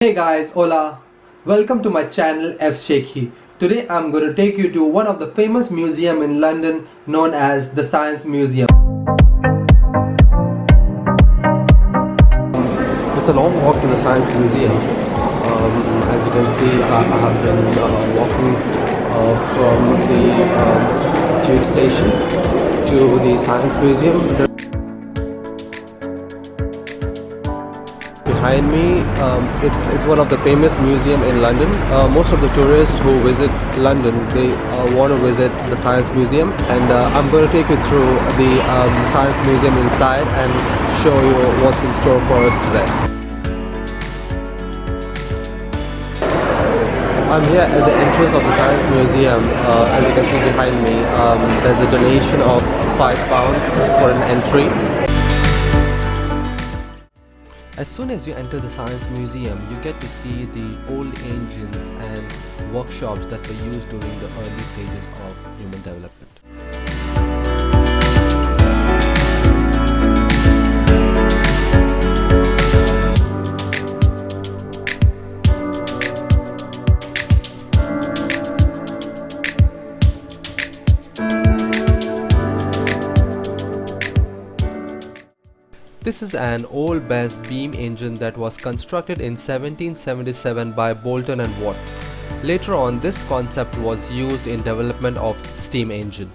Hey guys, hola! Welcome to my channel ifaxec. Today I'm going to take you to one of the famous museum in London known as the Science Museum. It's a long walk to the Science Museum. As you can see, I have been walking from the tube station to the Science Museum. Behind me, it's one of the famous museum in London. Most of the tourists who visit London, they want to visit the Science Museum, and I'm going to take you through the Science Museum inside and show you what's in store for us today. I'm here at the entrance of the Science Museum. As you can see behind me, there's a donation of £5 for an entry. As soon as you enter the Science Museum, you get to see the old engines and workshops that were used during the early stages of human development. This is an old Bess beam engine that was constructed in 1777 by Boulton and Watt. Later on, this concept was used in development of steam engine.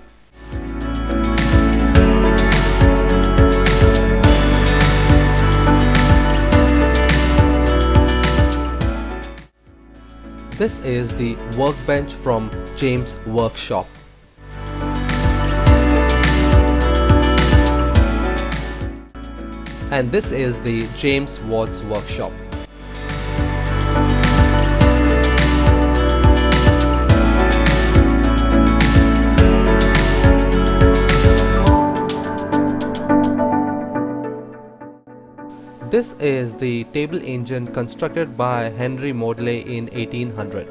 This is the workbench from James' workshop. And this is the James Watt's workshop. This is the table engine constructed by Henry Maudslay in 1800.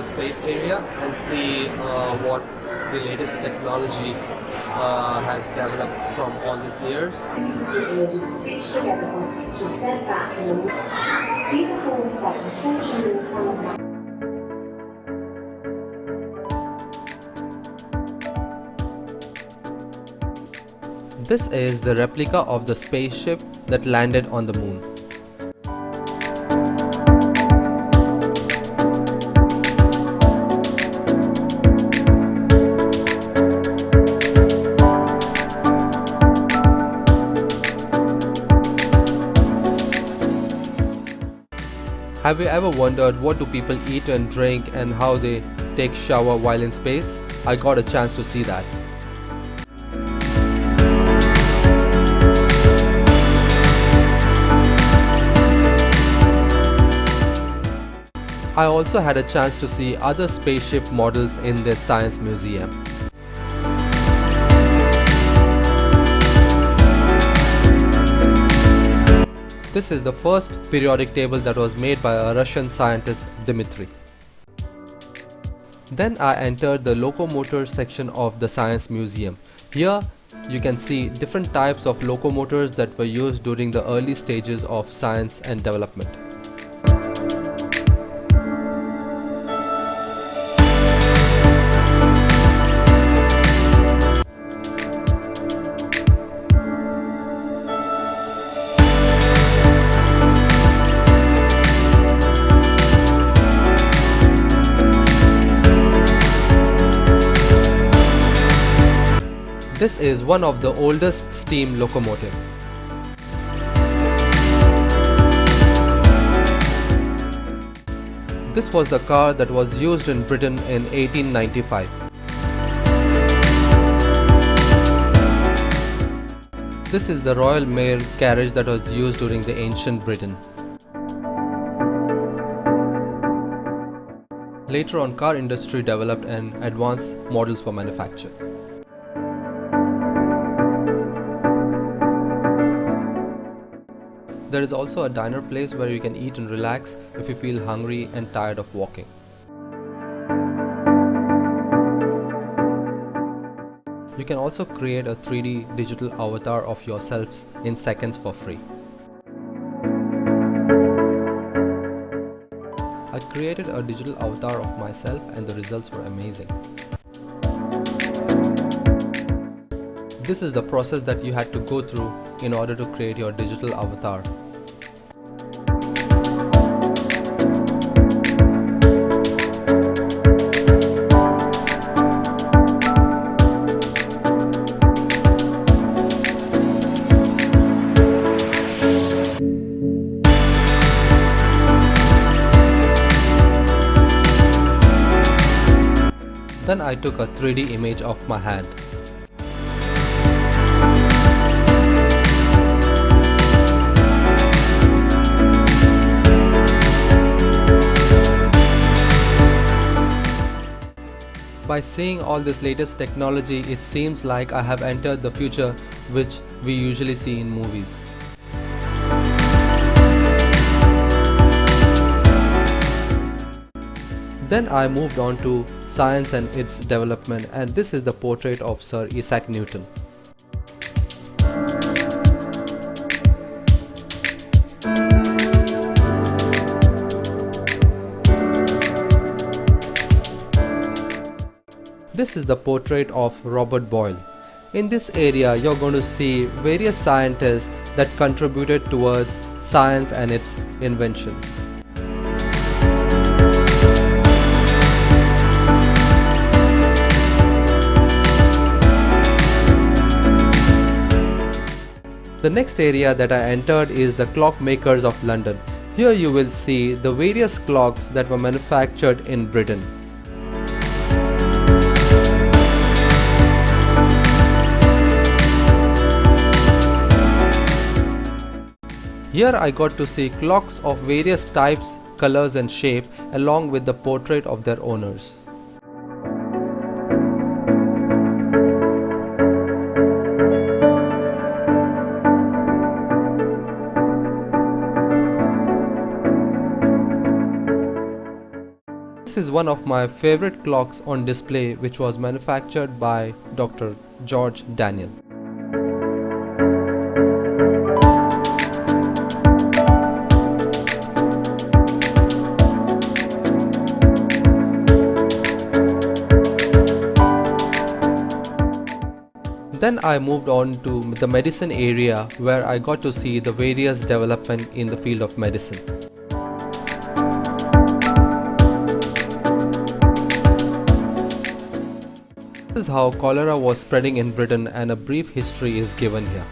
Space area and see what the latest technology has developed from all these years. This is the replica of the spaceship that landed on the moon. Have you ever wondered what do people eat and drink and how they take shower while in space? I got a chance to see that. I also had a chance to see other spaceship models in this Science Museum. This is the first periodic table that was made by a Russian scientist, Dmitry. Then I entered the locomotor section of the Science Museum. Here you can see different types of locomotors that were used during the early stages of science and development. This is one of the oldest steam locomotive. This was the car that was used in Britain in 1895. This is the Royal Mail carriage that was used during the ancient Britain. Later on, car industry developed and advanced models for manufacture. There is also a diner place where you can eat and relax if you feel hungry and tired of walking. You can also create a 3D digital avatar of yourselves in seconds for free. I created a digital avatar of myself and the results were amazing. This is the process that you had to go through in order to create your digital avatar. Then I took a 3D image of my hand. By seeing all this latest technology, it seems like I have entered the future which we usually see in movies. Then I moved on to science and its development, and this is the portrait of Sir Isaac Newton. This is the portrait of Robert Boyle. In this area, you're going to see various scientists that contributed towards science and its inventions. The next area that I entered is the clockmakers of London. Here you will see the various clocks that were manufactured in Britain. Here I got to see clocks of various types, colors and shape along with the portrait of their owners. This is one of my favorite clocks on display, which was manufactured by Dr. George Daniel. Then I moved on to the medicine area, where I got to see the various development in the field of medicine. This is how cholera was spreading in Britain, and a brief history is given here.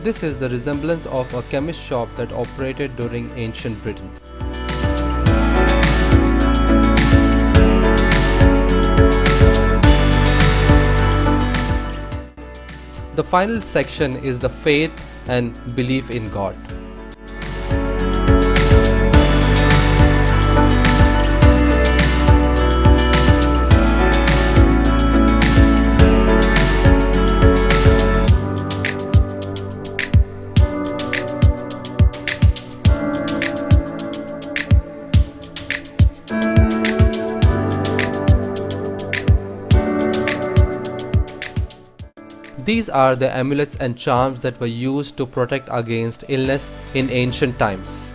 This is the resemblance of a chemist shop that operated during ancient Britain. The final section is the faith and belief in God. These are the amulets and charms that were used to protect against illness in ancient times.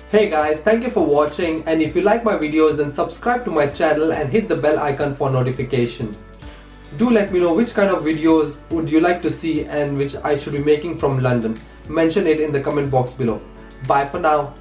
Hey guys, thank you for watching, and if you like my videos then subscribe to my channel and hit the bell icon for notification. Do let me know which kind of videos would you like to see and which I should be making from London. Mention it in the comment box below. Bye for now.